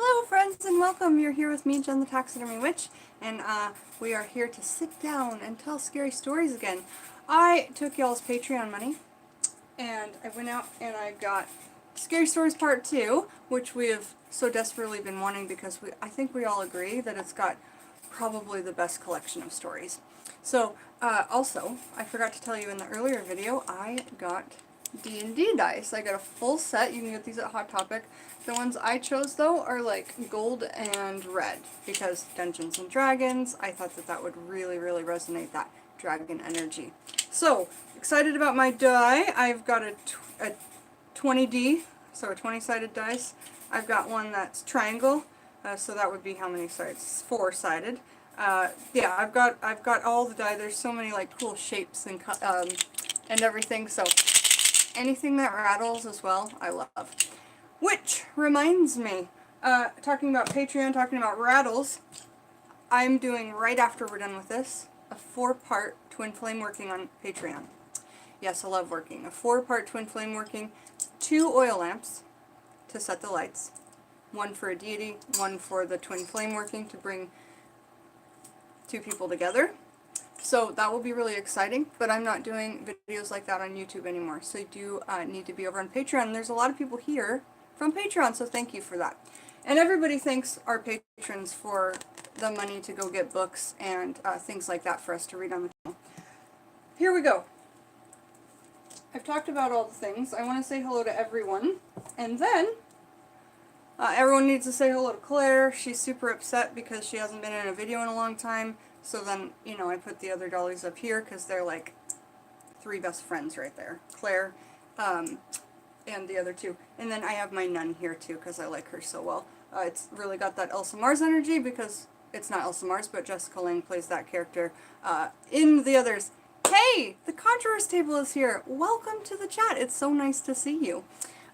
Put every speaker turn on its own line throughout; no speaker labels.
Hello friends and welcome. You're here with me, Jen the Taxidermy Witch, and we are here to sit down and tell scary stories again. I took y'all's Patreon money and I went out and I got Scary Stories Part 2, which we have so desperately been wanting because I think we all agree that it's got probably the best collection of stories. So, also, I forgot to tell you in the earlier video, I got D&D dice. I got a full set. You can get these at Hot Topic. The ones I chose, though, are like gold and red because Dungeons and Dragons, I thought that that would really, really resonate, that dragon energy. So, excited about my die. I've got a 20D, so a 20-sided dice. I've got one that's triangle, so that would be how many sides? 4-sided. Yeah, I've got all the die. There's so many like cool shapes and everything. So anything that rattles as well, I love. Which reminds me, talking about Patreon, talking about rattles, I'm doing right after we're done with this a 4-part twin flame working on Patreon. Yes, I love working. A 4-part twin flame working, 2 oil lamps to set the lights, 1 for a deity, 1 for the twin flame working to bring 2 people together. So that will be really exciting, but I'm not doing videos like that on YouTube anymore. So you do need to be over on Patreon. And there's a lot of people here from Patreon, so thank you for that. And everybody thanks our patrons for the money to go get books and things like that for us to read on the channel. Here we go. I've talked about all the things. I want to say hello to everyone. And then, everyone needs to say hello to Claire. She's super upset because she hasn't been in a video in a long time. So then, you know, I put the other dollies up here because they're like 3 best friends right there. Claire, and the other 2. And then I have my nun here too because I like her so well. It's really got that Elsa Mars energy because it's not Elsa Mars, but Jessica Lange plays that character. In the others, hey, the Conjurer's Table is here. Welcome to the chat. It's so nice to see you.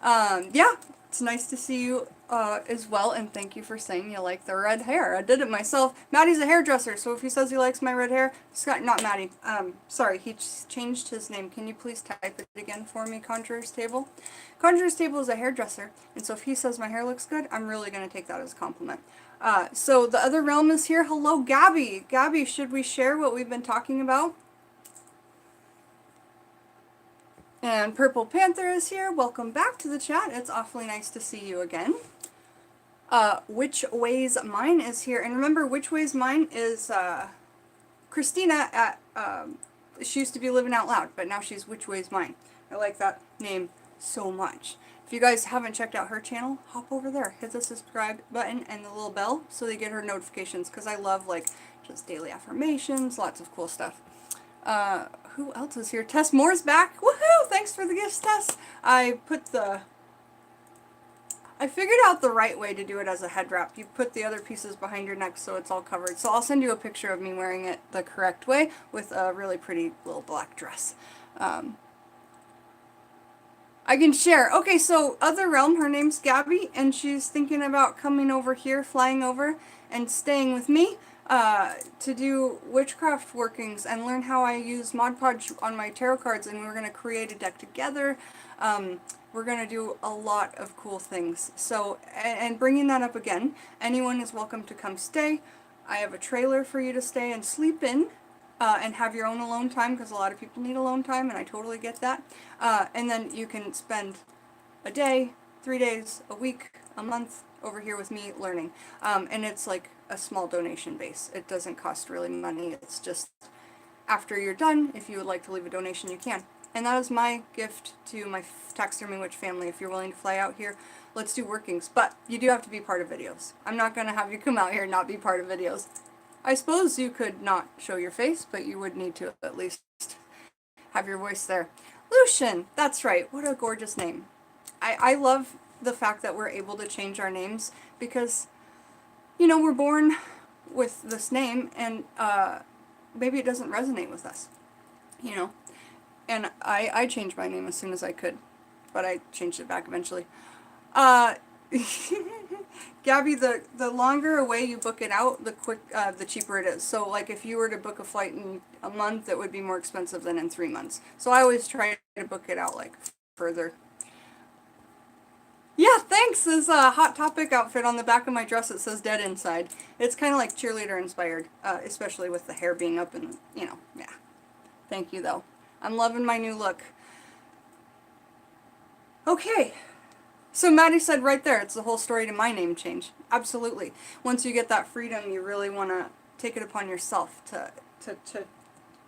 Yeah, it's nice to see you as well, and thank you for saying you like the red hair. I did it myself. Maddie's a hairdresser, so if he says he likes my red hair, Scott, not Maddie. Sorry, he changed his name. Can you please type it again for me, Conjurer's Table? Conjurer's Table is a hairdresser, and so if he says my hair looks good, I'm really going to take that as a compliment. So the other realm is here. Hello, Gabby. Gabby, should we share what we've been talking about? And Purple Panther is here. Welcome back to the chat. It's awfully nice to see you again. Which Ways Mine is here. And remember, Which Ways Mine is Christina at, she used to be Living Out Loud, but now she's Which Ways Mine. I like that name so much. If you guys haven't checked out her channel, hop over there. Hit the subscribe button and the little bell so they get her notifications, because I love, like, just daily affirmations, lots of cool stuff. Who else is here? Tess Moore's back. Woohoo! Thanks for the gifts, Tess. I figured out the right way to do it as a head wrap. You put the other pieces behind your neck so it's all covered. So I'll send you a picture of me wearing it the correct way with a really pretty little black dress. I can share. Okay, so Other Realm, her name's Gabby, and she's thinking about coming over here, flying over, and staying with me. To do witchcraft workings and learn how I use Mod Podge on my tarot cards, and we're going to create a deck together. We're going to do a lot of cool things. So, and bringing that up again, anyone is welcome to come stay. I have a trailer for you to stay and sleep in, and have your own alone time, because a lot of people need alone time, and I totally get that. And then you can spend a day, 3 days, a week, a month over here with me learning. And it's like a small donation base. It doesn't cost really money. It's just after you're done, if you would like to leave a donation, you can. And that is my gift to my Taxidermy Witch family. If you're willing to fly out here, let's do workings. But you do have to be part of videos. I'm not going to have you come out here and not be part of videos. I suppose you could not show your face, but you would need to at least have your voice there. Lucian, that's right. What a gorgeous name. I love the fact that we're able to change our names because, you know, we're born with this name and maybe it doesn't resonate with us, you know. And I changed my name as soon as I could, but I changed it back eventually. Gabby, the longer away you book it out, the cheaper it is. So, like, if you were to book a flight in a month, it would be more expensive than in 3 months. So I always try to book it out, like, further. Yeah, thanks. This Hot Topic outfit on the back of my dress, it says dead inside. It's kind of like cheerleader inspired, especially with the hair being up and, yeah. Thank you, though. I'm loving my new look. Okay. So Maddie said right there, it's the whole story to my name change. Absolutely. Once you get that freedom, you really want to take it upon yourself to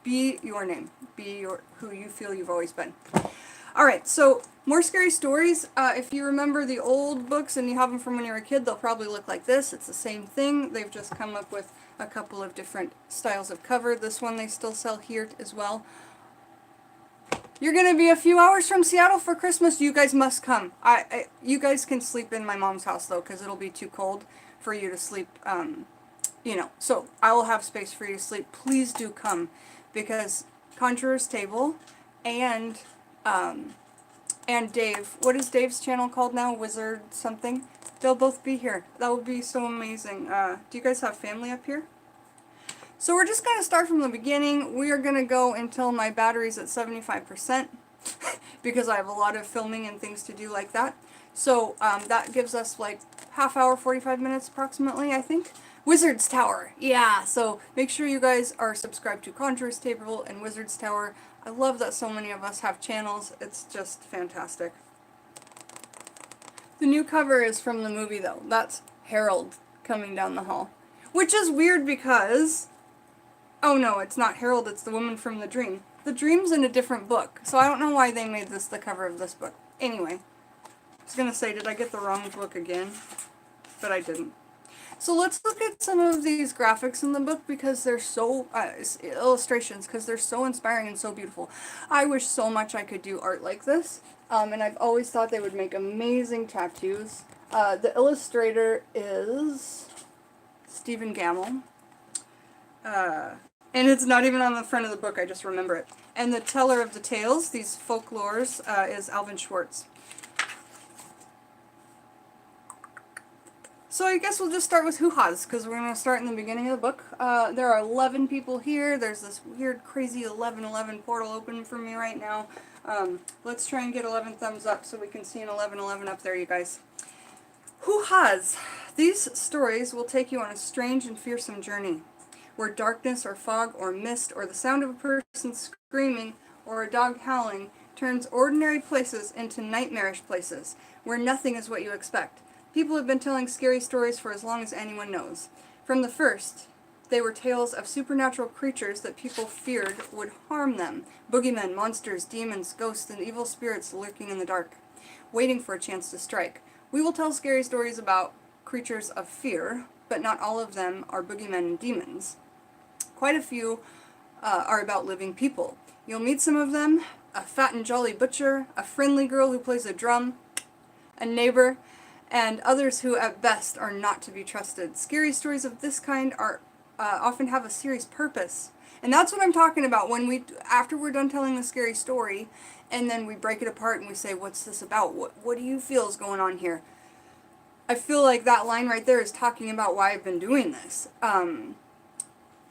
be your name. Be who you feel you've always been. Alright, so more scary stories. If you remember the old books and you have them from when you were a kid, they'll probably look like this. It's the same thing. They've just come up with a couple of different styles of cover. This one they still sell here as well. You're going to be a few hours from Seattle for Christmas. You guys must come. You guys can sleep in my mom's house, though, because it'll be too cold for you to sleep, So I will have space for you to sleep. Please do come, because Conjurer's Table and Dave, what is Dave's channel called now? Wizard something? They'll both be here. That would be so amazing. Do you guys have family up here? So we're just going to start from the beginning. We are going to go until my battery's at 75% because I have a lot of filming and things to do like that. So that gives us like half hour, 45 minutes approximately, I think. Wizard's Tower. Yeah, so make sure you guys are subscribed to Conjurer's Table and Wizard's Tower. I love that so many of us have channels. It's just fantastic. The new cover is from the movie, though. That's Harold coming down the hall. Which is weird because... Oh no, it's not Harold, it's the woman from the dream. The dream's in a different book, so I don't know why they made this the cover of this book. Anyway, I was gonna say, did I get the wrong book again? But I didn't. So let's look at some of these graphics in the book because they're so, illustrations, because they're so inspiring and so beautiful. I wish so much I could do art like this, and I've always thought they would make amazing tattoos. The illustrator is Stephen Gamble. And it's not even on the front of the book, I just remember it. And the teller of the tales, these folklores, is Alvin Schwartz. So I guess we'll just start with hoo-has, because we're going to start in the beginning of the book. There are 11 people here. There's this weird, crazy 1111 portal open for me right now. Let's try and get 11 thumbs up so we can see an 1111 up there, you guys. Hoo-has! These stories will take you on a strange and fearsome journey, where darkness or fog or mist or the sound of a person screaming or a dog howling turns ordinary places into nightmarish places, where nothing is what you expect. People have been telling scary stories for as long as anyone knows. From the first, they were tales of supernatural creatures that people feared would harm them. Boogeymen, monsters, demons, ghosts, and evil spirits lurking in the dark, waiting for a chance to strike. We will tell scary stories about creatures of fear, but not all of them are boogeymen and demons. Quite a few are about living people. You'll meet some of them: a fat and jolly butcher, a friendly girl who plays a drum, a neighbor, and others who at best are not to be trusted. Scary stories of this kind are often have a serious purpose. And that's what I'm talking about when after we're done telling the scary story, and then we break it apart and we say, what's this about? What do you feel is going on here? I feel like that line right there is talking about why I've been doing this.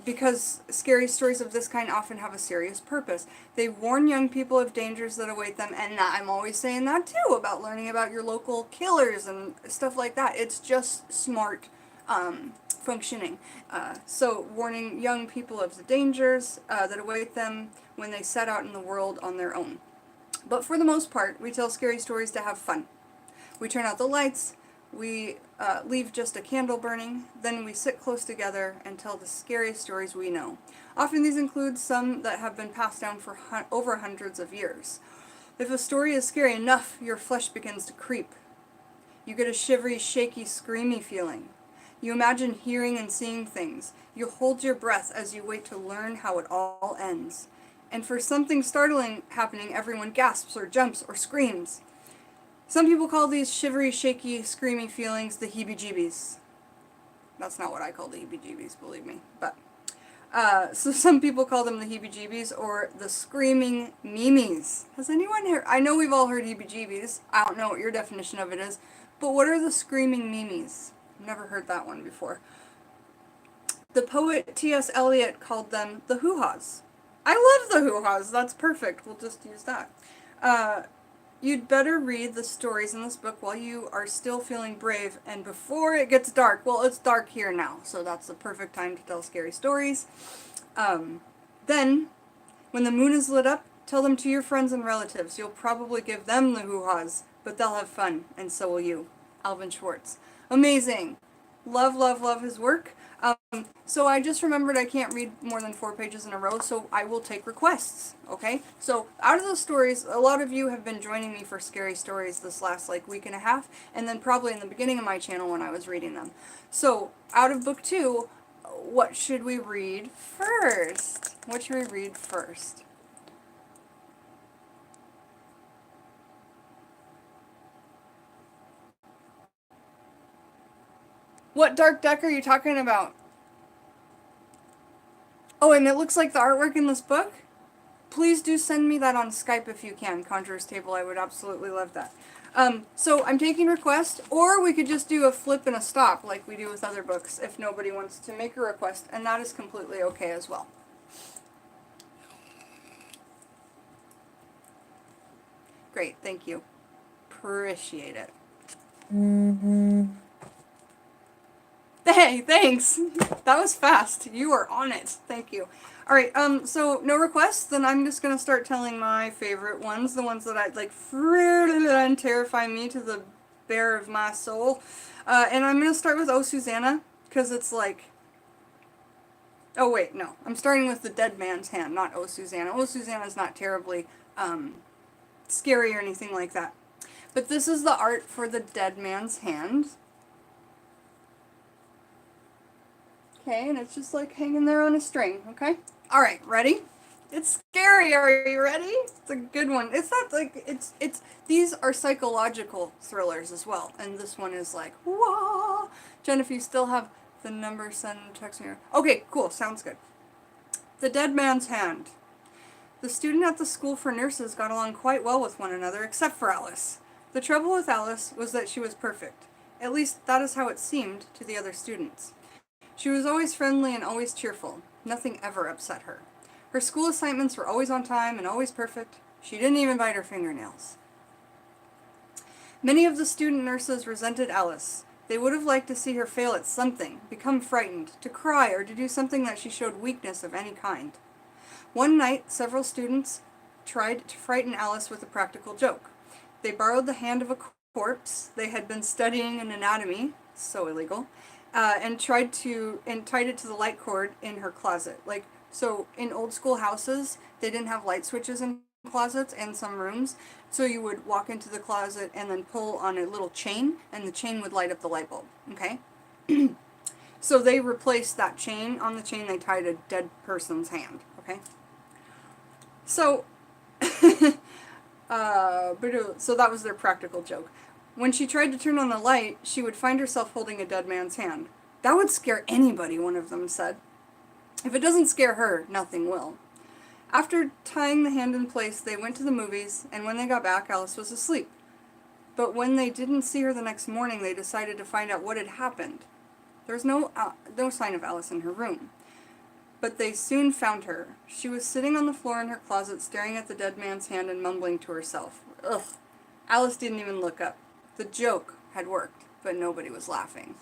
Because scary stories of this kind often have a serious purpose. They warn young people of dangers that await them, and I'm always saying that too, about learning about your local killers and stuff like that. It's just smart functioning. So warning young people of the dangers that await them when they set out in the world on their own. But for the most part, we tell scary stories to have fun. We turn out the lights, we leave just a candle burning, then we sit close together and tell the scariest stories we know. Often these include some that have been passed down for over hundreds of years. If a story is scary enough, your flesh begins to creep. You get a shivery, shaky, screamy feeling. You imagine hearing and seeing things. You hold your breath as you wait to learn how it all ends. And for something startling happening, everyone gasps or jumps or screams. Some people call these shivery, shaky, screaming feelings the heebie-jeebies. That's not what I call the heebie-jeebies, believe me. But so some people call them the heebie-jeebies or the screaming memes. Has anyone heard? I know we've all heard heebie-jeebies. I don't know what your definition of it is. But what are the screaming memes? I've never heard that one before. The poet T.S. Eliot called them the hoo-has. I love the hoo-has. That's perfect. We'll just use that. you'd better read the stories in this book while you are still feeling brave and before it gets dark. Well, it's dark here now, so that's the perfect time to tell scary stories. Then, when the moon is lit up, tell them to your friends and relatives. You'll probably give them the hoo-haws, but they'll have fun, and so will you. Alvin Schwartz. Amazing. Love, love, love his work. So I just remembered I can't read more than 4 pages in a row, so I will take requests, okay? So out of those stories, a lot of you have been joining me for scary stories this last week and a half, and then probably in the beginning of my channel when I was reading them. So out of book 2, what should we read first? What should we read first? What dark deck are you talking about? Oh, and it looks like the artwork in this book? Please do send me that on Skype if you can, Conjurer's Table. I would absolutely love that. So I'm taking requests, or we could just do a flip and a stop like we do with other books if nobody wants to make a request, and that is completely okay as well. Great, thank you. Appreciate it. Hey, thanks. That was fast. You are on it. Thank you. All right, so no requests, then I'm just going to start telling my favorite ones, the ones that I like and terrify me to the bare of my soul. And I'm going to start with Oh, Susanna, because it's like... Oh, wait, no. I'm starting with The Dead Man's Hand, not Oh, Susanna. Oh, Susanna's not terribly scary or anything like that. But this is the art for The Dead Man's Hand. Okay, and it's just like hanging there on a string, okay? Alright, ready? It's scary, are you ready? It's a good one. It's not like, these are psychological thrillers as well, and this one is like, whoa! Jen, if you still have the number, send text me. Okay, cool, sounds good. The Dead Man's Hand. The student at the school for nurses got along quite well with one another, except for Alice. The trouble with Alice was that she was perfect. At least, that is how it seemed to the other students. She was always friendly and always cheerful. Nothing ever upset her. Her school assignments were always on time and always perfect. She didn't even bite her fingernails. Many of the student nurses resented Alice. They would have liked to see her fail at something, become frightened, to cry, or to do something that she showed weakness of any kind. One night, several students tried to frighten Alice with a practical joke. They borrowed the hand of a corpse. They had been studying an anatomy, so illegal, and tied it to the light cord in her closet. So in old school houses, they didn't have light switches in closets and some rooms, so you would walk into the closet and then pull on a little chain, and the chain would light up the light bulb, okay? So they replaced that chain. On the chain, they tied a dead person's hand, okay? So, so that was their practical joke. When she tried to turn on the light, she would find herself holding a dead man's hand. That would scare anybody, one of them said. If it doesn't scare her, nothing will. After tying the hand in place, they went to the movies, and when they got back, Alice was asleep. But when they didn't see her the next morning, they decided to find out what had happened. There was no sign of Alice in her room. But they soon found her. She was sitting on the floor in her closet, staring at the dead man's hand and mumbling to herself. Ugh. Alice didn't even look up. The joke had worked, but nobody was laughing.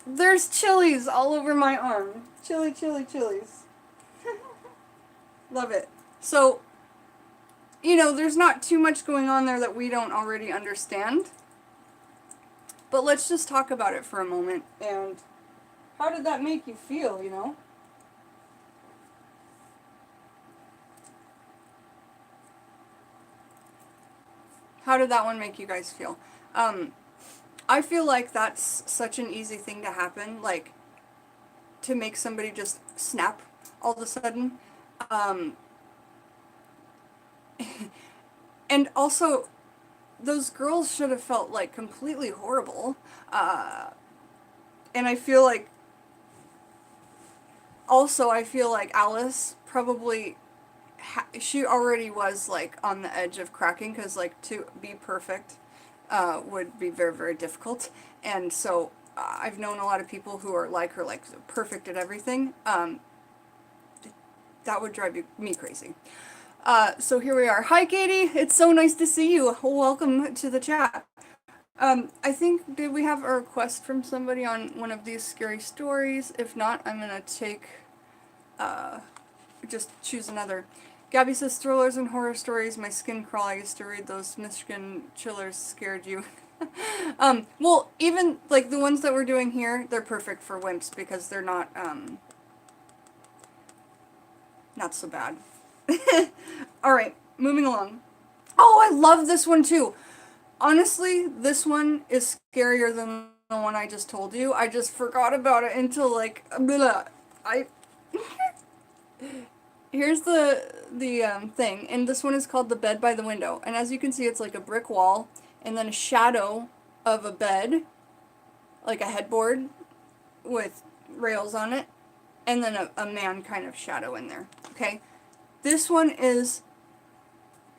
There's chilies all over my arm. Chili, chili, chilies. Love it. So, there's not too much going on there that we don't already understand. But let's just talk about it for a moment. And how did that make you feel, How did that one make you guys feel? I feel like that's such an easy thing to happen, like, to make somebody just snap all of a sudden. And also, those girls should have felt, like, completely horrible. And I feel like Alice probably... she already was, like, on the edge of cracking, because, like, to be perfect would be very, very difficult. And so I've known a lot of people who are like her, like, perfect at everything. That would drive me crazy. So here we are. Hi, Katie. It's so nice to see you. Welcome to the chat. I think, did we have a request from somebody on one of these scary stories? If not, I'm gonna just choose another. Gabby says, thrillers and horror stories, my skin crawl. I used to read those. Michigan chillers scared you. Well, even, like, the ones that we're doing here, they're perfect for wimps because they're not so bad. Alright, moving along. Oh, I love this one too. Honestly, this one is scarier than the one I just told you. I just forgot about it until, like, here's the thing, and this one is called The Bed by the Window. And as you can see, it's like a brick wall, and then a shadow of a bed, like a headboard with rails on it, and then a man kind of shadow in there. Okay? This one is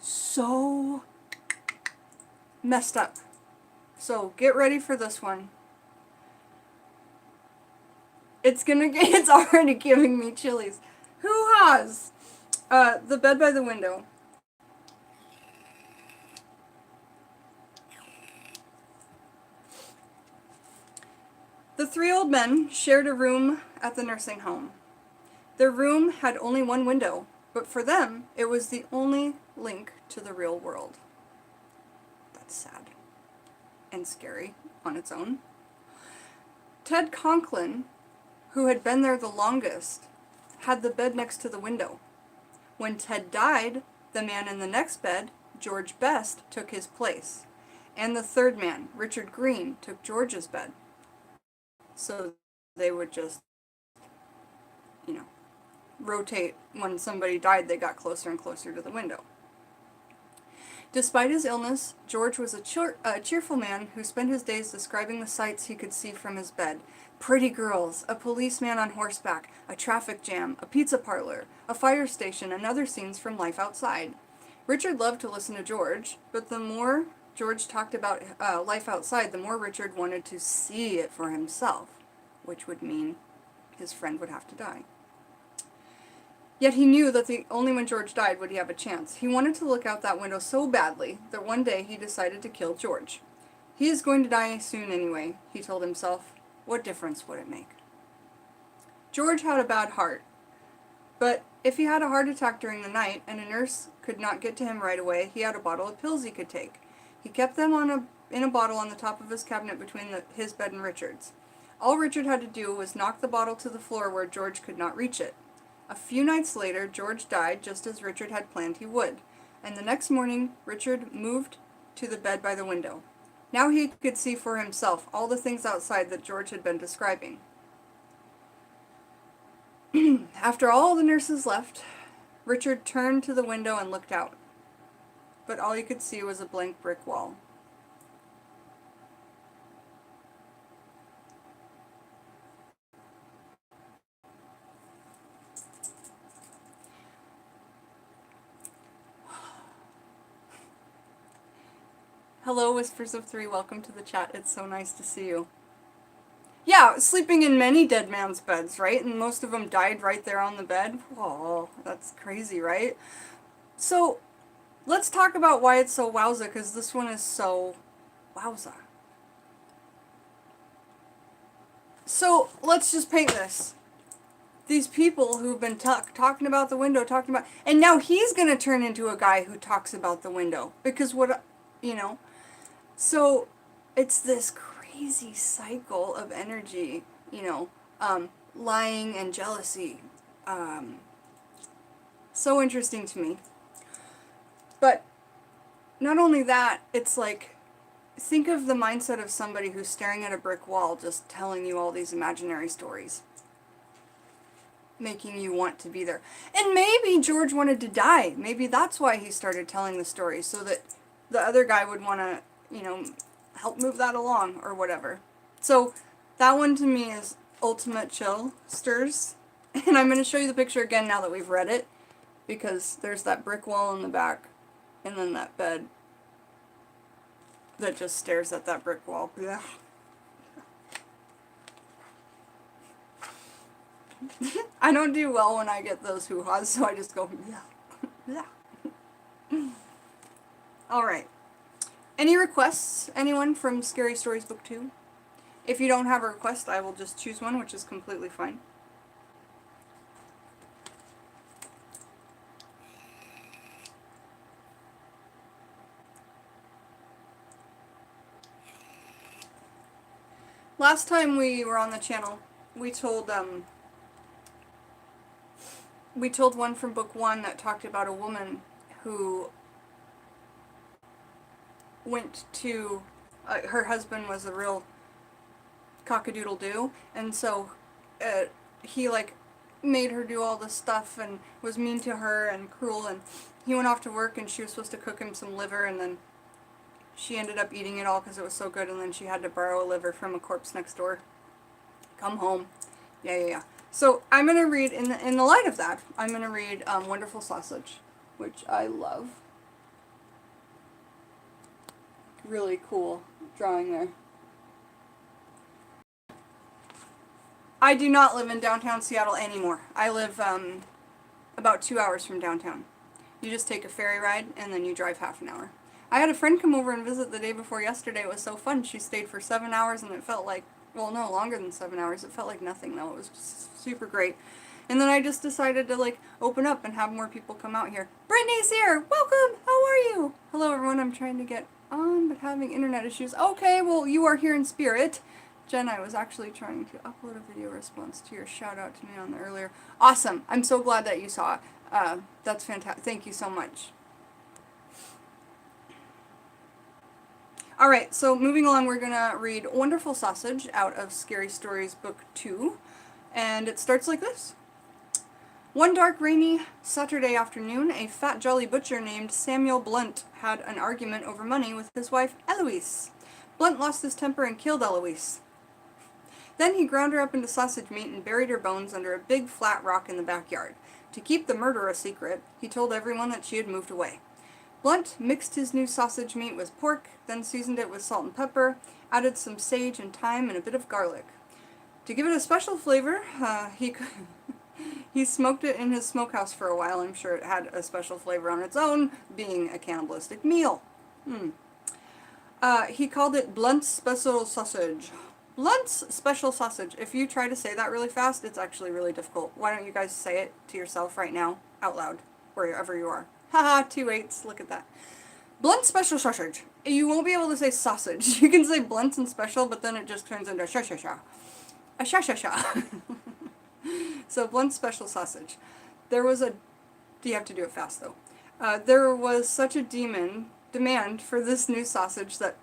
so messed up. So get ready for this one. It's already giving me chillies. Hoo-haws! The Bed by the Window. The three old men shared a room at the nursing home. Their room had only one window, but for them, it was the only link to the real world. That's sad and scary on its own. Ted Conklin, who had been there the longest, had the bed next to the window. When Ted died, the man in the next bed, George Best, took his place. And the third man, Richard Green, took George's bed. So they would just, rotate. When somebody died, they got closer and closer to the window. Despite his illness, George was a cheerful man who spent his days describing the sights he could see from his bed. Pretty girls, a policeman on horseback, a traffic jam, a pizza parlor, a fire station, and other scenes from life outside. Richard loved to listen to George, but the more George talked about life outside, the more Richard wanted to see it for himself, which would mean his friend would have to die. Yet he knew that only when George died would he have a chance. He wanted to look out that window so badly that one day he decided to kill George. He is going to die soon anyway, he told himself. What difference would it make? George had a bad heart, but if he had a heart attack during the night and a nurse could not get to him right away, he had a bottle of pills he could take. He kept them in a bottle on the top of his cabinet between his bed and Richard's. All Richard had to do was knock the bottle to the floor where George could not reach it. A few nights later, George died just as Richard had planned he would, and the next morning, Richard moved to the bed by the window. Now he could see for himself all the things outside that George had been describing. After all the nurses left, Richard turned to the window and looked out, but all he could see was a blank brick wall. Hello, Whispers of Three. Welcome to the chat. It's so nice to see you. Yeah, sleeping in many dead man's beds, right? And most of them died right there on the bed. Oh, that's crazy, right? So, let's talk about why it's so wowza, because this one is so wowza. So, let's just paint this. These people who've been talking about the window, and now he's going to turn into a guy who talks about the window. Because so, it's this crazy cycle of energy, lying and jealousy. So interesting to me. But not only that, it's like, think of the mindset of somebody who's staring at a brick wall just telling you all these imaginary stories, making you want to be there. And maybe George wanted to die. Maybe that's why he started telling the story, so that the other guy would want to help move that along or whatever. So that one to me is ultimate chill stirs. And I'm going to show you the picture again now that we've read it, because there's that brick wall in the back and then that bed that just stares at that brick wall. Blech. I don't do well when I get those hoo-haws, so I just go, yeah, yeah. Alright. Any requests? Anyone from Scary Stories Book 2? If you don't have a request, I will just choose one, which is completely fine. Last time we were on the channel, we told one from book 1 that talked about a woman who went to, her husband was a real cockadoodle-doo, and so he like made her do all this stuff and was mean to her and cruel, and he went off to work and she was supposed to cook him some liver, and then she ended up eating it all because it was so good, and then she had to borrow a liver from a corpse next door. Come home. Yeah. So I'm going to read, in the light of that, I'm going to read Wonderful Sausage, which I love. Really cool drawing there. I do not live in downtown Seattle anymore. I live about 2 hours from downtown. You just take a ferry ride and then you drive half an hour. I had a friend come over and visit the day before yesterday. It was so fun. She stayed for 7 hours and it felt like, well, no, longer than 7 hours. It felt like nothing though. It was just super great. And then I just decided to like open up and have more people come out here. Brittany's here! Welcome! How are you? Hello everyone, I'm trying to get on but having internet issues. Okay, well you are here in spirit. Jen, I was actually trying to upload a video response to your shout out to me on the earlier. Awesome! I'm so glad that you saw it. That's fantastic. Thank you so much. Alright, so moving along, we're going to read Wonderful Sausage out of Scary Stories Book 2. And it starts like this. One dark, rainy Saturday afternoon, a fat, jolly butcher named Samuel Blunt had an argument over money with his wife, Eloise. Blunt lost his temper and killed Eloise. Then he ground her up into sausage meat and buried her bones under a big, flat rock in the backyard. To keep the murder a secret, he told everyone that she had moved away. Blunt mixed his new sausage meat with pork, then seasoned it with salt and pepper, added some sage and thyme and a bit of garlic. To give it a special flavor, he smoked it in his smokehouse for a while. I'm sure it had a special flavor on its own, being a cannibalistic meal. He called it Blunt's Special Sausage. Blunt's Special Sausage. If you try to say that really fast, it's actually really difficult. Why don't you guys say it to yourself right now, out loud, wherever you are. Haha, 2 8s, look at that. Blunt's Special Sausage. You won't be able to say sausage. You can say Blunt's and Special, but then it just turns into sha-sha-sha. A sha-sha-sha. So, Blunt's Special Sausage. There was a... You have to do it fast, though. There was such a demand for this new sausage that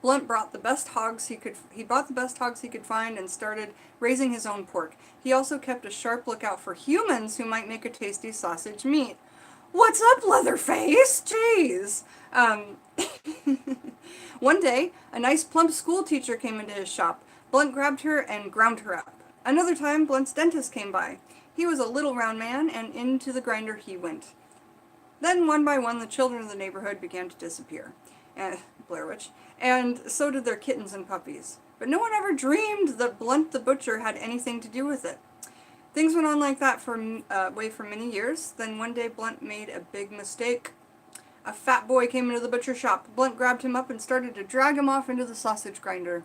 Blunt brought the best hogs he bought the best hogs he could find and started raising his own pork. He also kept a sharp lookout for humans who might make a tasty sausage meat. What's up, Leatherface? Jeez. One day, a nice plump school teacher came into his shop. Blunt grabbed her and ground her up. Another time, Blunt's dentist came by. He was a little round man, and into the grinder he went. Then, one by one, the children of the neighborhood began to disappear. Blair Witch. And so did their kittens and puppies. But no one ever dreamed that Blunt the butcher had anything to do with it. Things went on like that for many years. Then one day Blunt made a big mistake. A fat boy came into the butcher shop. Blunt grabbed him up and started to drag him off into the sausage grinder.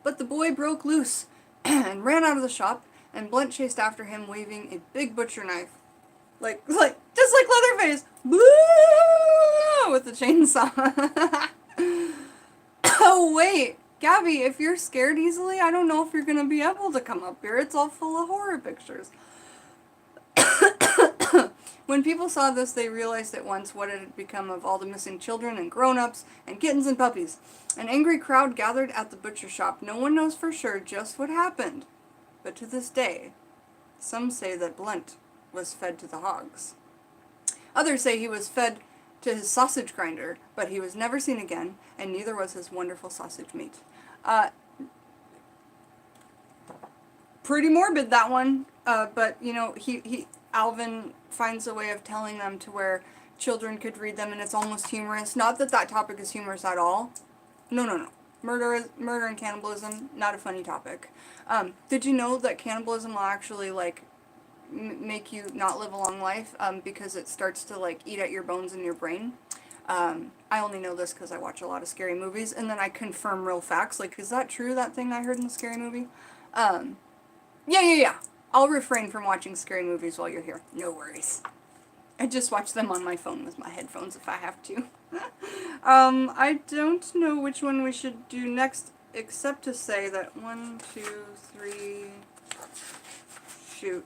But the boy broke loose and ran out of the shop, and Blunt chased after him waving a big butcher knife. Just like Leatherface! With the chainsaw. Oh wait! Gabby, if you're scared easily, I don't know if you're going to be able to come up here. It's all full of horror pictures. When people saw this, they realized at once what it had become of all the missing children and grown-ups and kittens and puppies. An angry crowd gathered at the butcher shop. No one knows for sure just what happened. But to this day, some say that Blunt was fed to the hogs. Others say he was fed to his sausage grinder, but he was never seen again, and neither was his wonderful sausage meat. Pretty morbid, that one, but, you know, Alvin finds a way of telling them to where children could read them, and it's almost humorous. Not that that topic is humorous at all. No. Murder and cannibalism, not a funny topic. Did you know that cannibalism will actually, like, make you not live a long life because it starts to like eat at your bones and your brain. I only know this because I watch a lot of scary movies, and then I confirm real facts. Like, is that true, that thing I heard in the scary movie? Yeah. I'll refrain from watching scary movies while you're here. No worries. I just watch them on my phone with my headphones if I have to. I don't know which one we should do next, except to say that 1, 2, 3... Shoot.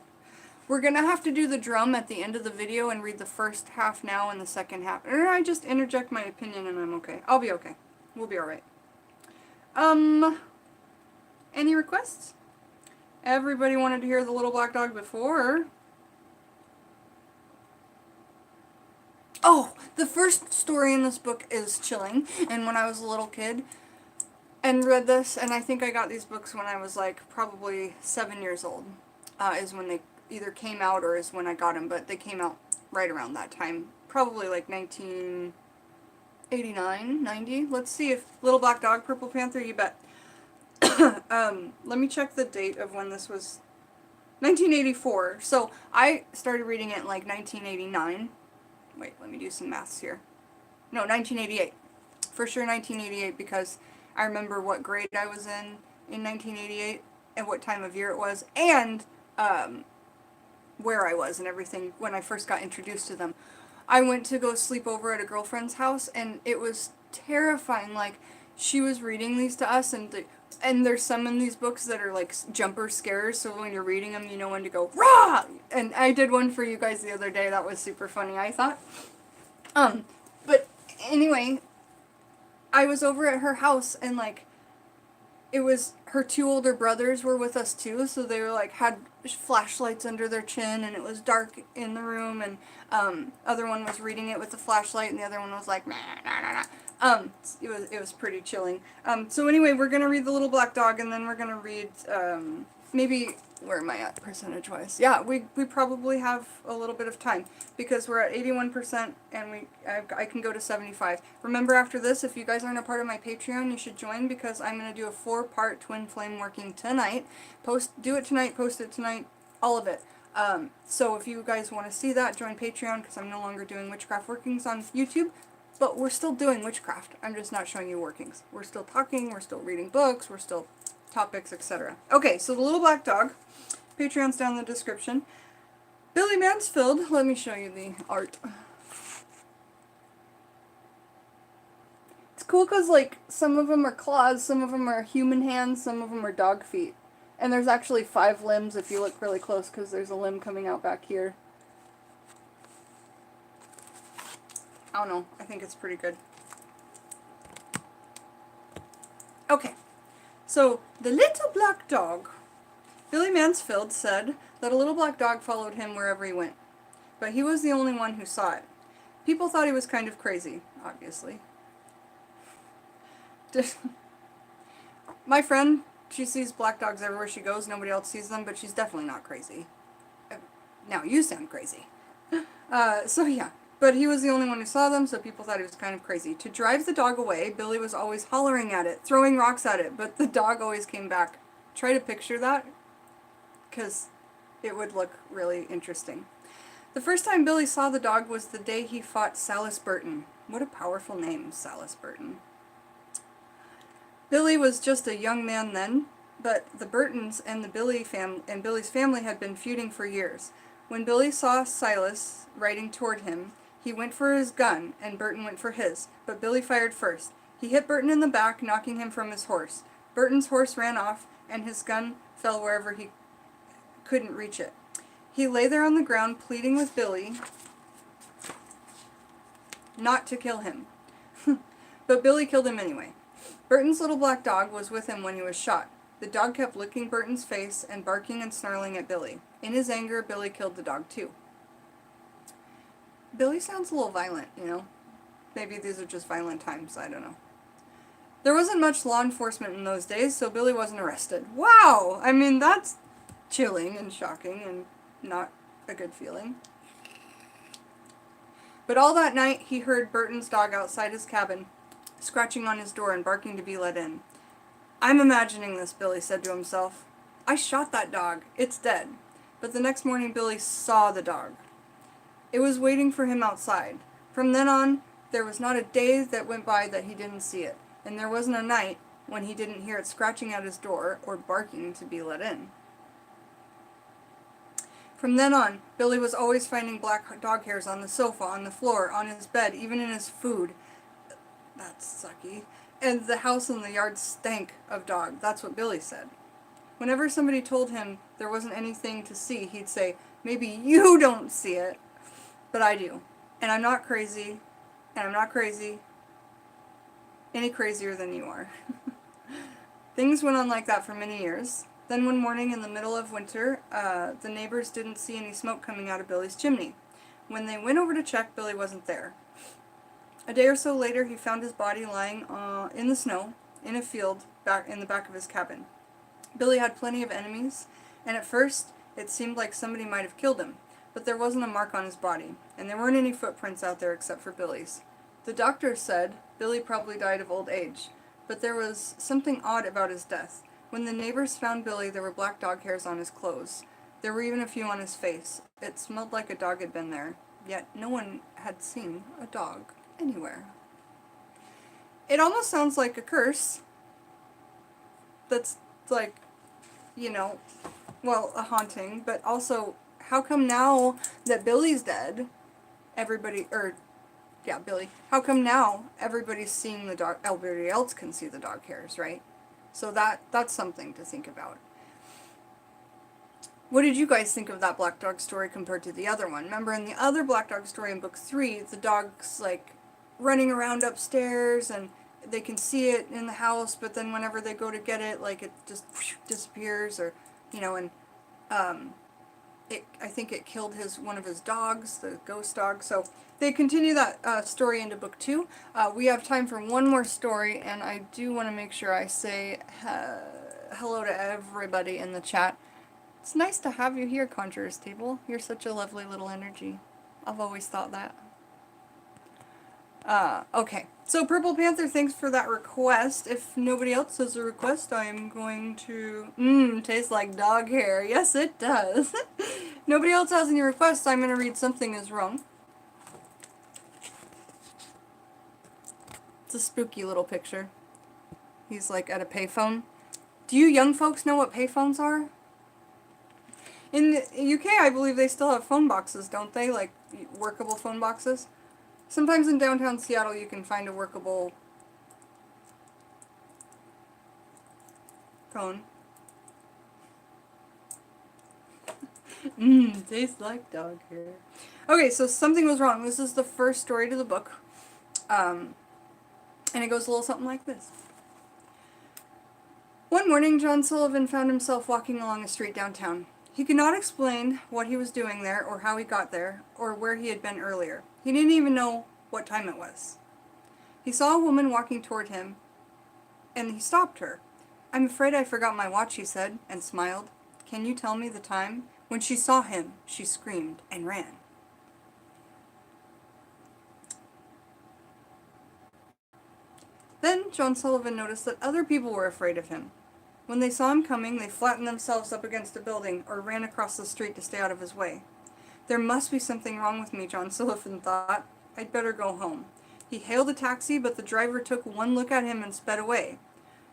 We're gonna have to do the drum at the end of the video and read the first half now and the second half. Or I just interject my opinion and I'm okay. I'll be okay. We'll be alright. Any requests? Everybody wanted to hear the little black dog before. Oh, the first story in this book is chilling. And when I was a little kid and read this, and I think I got these books when I was like probably 7 years old, is when they either came out or is when I got them, but they came out right around that time. Probably like 1989, 90. Let's see if Little Black Dog, Purple Panther, you bet. Let me check the date of when this was. 1984. So I started reading it in like 1989. Wait, let me do some maths here. No, 1988. For sure 1988 because I remember what grade I was in 1988 and what time of year it was and where I was and everything when I first got introduced to them. I went to go sleep over at a girlfriend's house and it was terrifying. Like, she was reading these to us and there's some in these books that are like jumper scares, so when you're reading them you know when to go rah! And I did one for you guys the other day. That was super funny, I thought. But anyway, I was over at her house and like it was her 2 older brothers were with us too, so they were like had flashlights under their chin and it was dark in the room and other one was reading it with the flashlight and the other one was like nah, nah, nah, nah. It was pretty chilling. So anyway, we're gonna read The Little Black Dog and then we're gonna read maybe, where am I at percentage wise? Yeah, we probably have a little bit of time because we're at 81% and I can go to 75. Remember, after this, if you guys aren't a part of my Patreon, you should join because I'm going to do a 4-part twin flame working tonight. Do it tonight, post it tonight, all of it. So if you guys want to see that, join Patreon because I'm no longer doing witchcraft workings on YouTube. But we're still doing witchcraft. I'm just not showing you workings. We're still talking, we're still reading books, we're still topics, etc. Okay, so The Little Black Dog. Patreon's down in the description. Billy Mansfield. Let me show you the art. It's cool because, like, some of them are claws, some of them are human hands, some of them are dog feet. And there's actually 5 limbs if you look really close because there's a limb coming out back here. I don't know. I think it's pretty good. Okay. So, The Little Black Dog. Billy Mansfield said that a little black dog followed him wherever he went. But he was the only one who saw it. People thought he was kind of crazy, obviously. My friend, she sees black dogs everywhere she goes. Nobody else sees them, but she's definitely not crazy. Now, you sound crazy. So yeah. But he was the only one who saw them, so people thought he was kind of crazy. To drive the dog away, Billy was always hollering at it, throwing rocks at it, but the dog always came back. Try to picture that, because it would look really interesting. The first time Billy saw the dog was the day he fought Salis Burton. What a powerful name, Salis Burton. Billy was just a young man then, but the Burtons and Billy's family had been feuding for years. When Billy saw Silas riding toward him, he went for his gun, and Burton went for his, but Billy fired first. He hit Burton in the back, knocking him from his horse. Burton's horse ran off, and his gun fell wherever he couldn't reach it. He lay there on the ground, pleading with Billy not to kill him. But Billy killed him anyway. Burton's little black dog was with him when he was shot. The dog kept licking Burton's face and barking and snarling at Billy. In his anger, Billy killed the dog too. Billy sounds a little violent, you know? Maybe these are just violent times, I don't know. There wasn't much law enforcement in those days, so Billy wasn't arrested. Wow! I mean, that's chilling and shocking and not a good feeling. But all that night, he heard Burton's dog outside his cabin, scratching on his door and barking to be let in. I'm imagining this, Billy said to himself. I shot that dog. It's dead. but the next morning Billy saw the dog. It was waiting for him outside. From then on, there was not a day that went by that he didn't see it, and there wasn't a night when he didn't hear it scratching at his door or barking to be let in. From then on, Billy was always finding black dog hairs on the sofa, on the floor, on his bed, even in his food. That's sucky. And the house and the yard stank of dog. That's what Billy said. Whenever somebody told him there wasn't anything to see, he'd say, maybe you don't see it, but I do. And I'm not crazy, and I'm not crazy any crazier than you are. Things went on like that for many years. Then one morning in the middle of winter, the neighbors didn't see any smoke coming out of Billy's chimney. When they went over to check, Billy wasn't there. A day or so later, he found his body lying in the snow in a field back in the back of his cabin. Billy had plenty of enemies, and at first it seemed like somebody might have killed him, but there wasn't a mark on his body, and there weren't any footprints out there except for Billy's. The doctor said Billy probably died of old age, but there was something odd about his death. When the neighbors found Billy, there were black dog hairs on his clothes. There were even a few on his face. It smelled like a dog had been there, yet no one had seen a dog anywhere. It almost sounds like a curse that's like, a haunting, but also, how come now that Billy's dead, Billy, how come now everybody's seeing the dog, everybody else can see the dog hairs, right? So that's something to think about. What did you guys think of that black dog story compared to the other one? Remember in the other black dog story in book 3, the dog's like running around upstairs and they can see it in the house, but then whenever they go to get it, like it just disappears, or I think it killed one of his dogs, the ghost dog. So they continue that story into book 2. We have time for one more story, and I do want to make sure I say hello to everybody in the chat. It's nice to have you here, Conjurer's Table. You're such a lovely little energy. I've always thought that. Okay. So Purple Panther, thanks for that request. If nobody else has a request, I am going to... tastes like dog hair. Yes, it does. Nobody else has any requests, I'm going to read Something Is Wrong. It's a spooky little picture. He's like at a payphone. Do you young folks know what payphones are? In the UK, I believe they still have phone boxes, don't they? Like workable phone boxes. Sometimes in downtown Seattle you can find a workable phone. Tastes like dog hair. Okay, so Something Was Wrong. This is the first story to the book. And it goes a little something like this. One morning, John Sullivan found himself walking along a street downtown. He could not explain what he was doing there, or how he got there, or where he had been earlier. He didn't even know what time it was. He saw a woman walking toward him, and he stopped her. "I'm afraid I forgot my watch," he said, and smiled. "Can you tell me the time?" When she saw him, she screamed and ran. Then John Sullivan noticed that other people were afraid of him. When they saw him coming, they flattened themselves up against a building or ran across the street to stay out of his way. There must be something wrong with me, John Sullivan thought. I'd better go home. He hailed a taxi, but the driver took one look at him and sped away.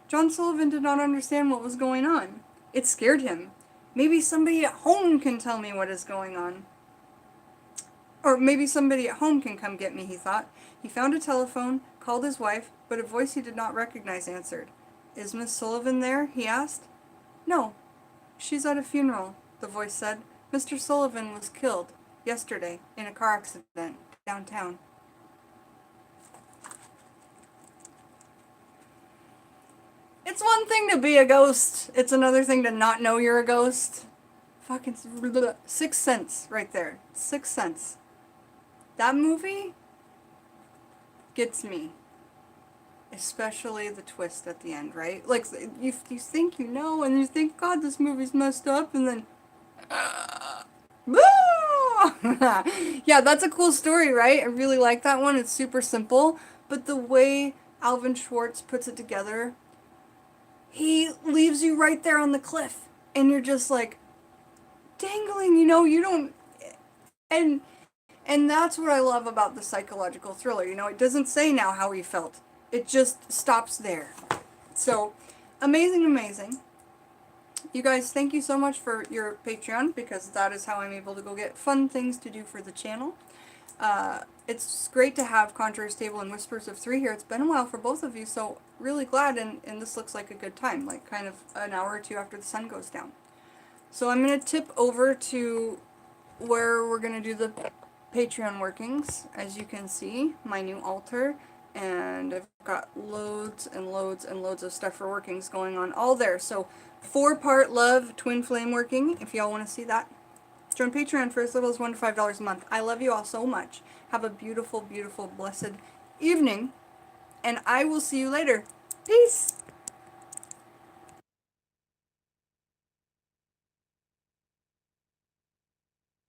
John Sullivan did not understand what was going on. It scared him. Maybe somebody at home can tell me what is going on. Or maybe somebody at home can come get me, he thought. He found a telephone, called his wife, but a voice he did not recognize answered. "Is Miss Sullivan there?" he asked. "No, she's at a funeral," the voice said. "Mr. Sullivan was killed yesterday in a car accident downtown." It's one thing to be a ghost. It's another thing to not know you're a ghost. Fucking 6th Sense right there. 6th Sense. That movie gets me. Especially the twist at the end, right? Like, you think you know, and you think, God, this movie's messed up, and then... Yeah, that's a cool story, right? I really like that one. It's super simple. But the way Alvin Schwartz puts it together, he leaves you right there on the cliff. And you're just like, dangling, you know, you don't, and and that's what I love about the psychological thriller. You know, it doesn't say now how he felt. It just stops there. So, amazing, amazing. You guys, thank you so much for your Patreon, because that is how I'm able to go get fun things to do for the channel. It's great to have Conjurer's Table and Whispers of Three here. It's been a while for both of you, so really glad, and this looks like a good time, like kind of an hour or two after the sun goes down. So I'm going to tip over to where we're going to do the Patreon workings. As you can see, my new altar, and I've got loads and loads and loads of stuff for workings going on all there. So 4-part love twin flame working, if y'all want to see that. Join Patreon for as little as $1 to $5 a month. I love you all so much. Have a beautiful, beautiful, blessed evening, and I will see you later. Peace!